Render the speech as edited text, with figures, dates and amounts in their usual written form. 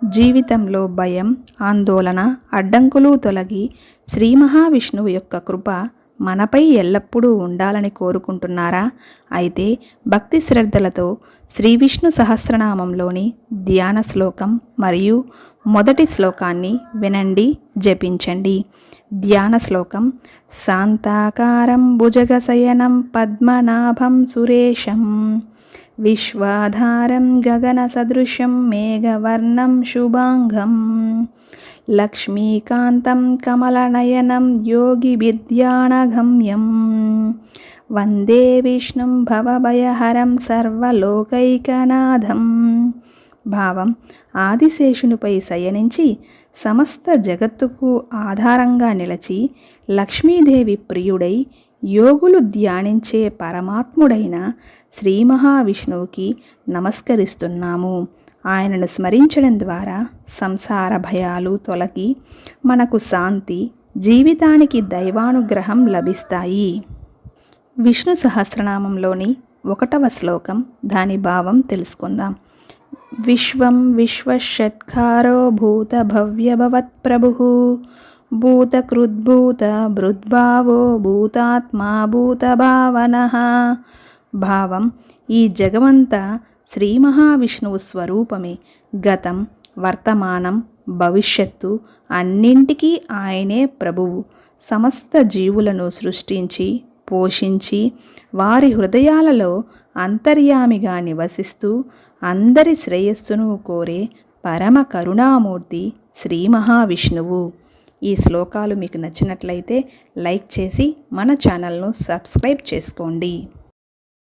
జీవితంలో భయం, ఆందోళన, అడ్డంకులు తొలగి శ్రీ మహావిష్ణువు యొక్క కృప మనపై ఎల్లప్పుడూ ఉండాలని కోరుకుంటున్నారా? అయితే భక్తి శ్రద్ధలతో శ్రీ విష్ణు సహస్రనామంలోని ధ్యాన శ్లోకం మరియు మొదటి శ్లోకాన్ని వినండి, జపించండి. ధ్యాన శ్లోకం: శాంతాకారం భుజగశయనం పద్మనాభం సురేశం విశ్వాధారం గగన సదృశం మేఘవర్ణం శుభాంగం లక్ష్మీకాంతం కమలనయనం యోగి విద్యానగమ్యం వందే విష్ణుం భవభయహరం సర్వలోకైకనాథం. భావం: ఆదిశేషునిపై శయనించి సమస్త జగత్తుకు ఆధారంగా నిలచి లక్ష్మీదేవి ప్రియుడై యోగులు ధ్యానించే పరమాత్ముడైన శ్రీ మహావిష్ణువుకి నమస్కరిస్తున్నాము. ఆయనను స్మరించడం ద్వారా సంసార భయాలు తొలగి మనకు శాంతి, జీవితానికి దైవానుగ్రహం లభిస్తాయి. విష్ణు సహస్రనామంలోని 1వ శ్లోకం, దాని భావం తెలుసుకుందాం. విశ్వం విశ్వషట్కారో భూత భవ్య భవత్ ప్రభుః భూతకృద్భూత భృద్భావో భూతాత్మా భూతభావనః. భావం: ఈ జగమంతా శ్రీ మహావిష్ణువు స్వరూపమే. గతం, వర్తమానం, భవిష్యత్తు అన్నింటికీ ఆయనే ప్రభువు. సమస్త జీవులను సృష్టించి పోషించి వారి హృదయాలలో అంతర్యామిగా నివసిస్తూ అందరి శ్రేయస్సును కోరే పరమ కరుణామూర్తి శ్రీ మహావిష్ణువు. ఈ శ్లోకాలు మీకు నచ్చినట్లయితే లైక్ చేసి మన ఛానల్ను సబ్స్క్రైబ్ చేసుకోండి.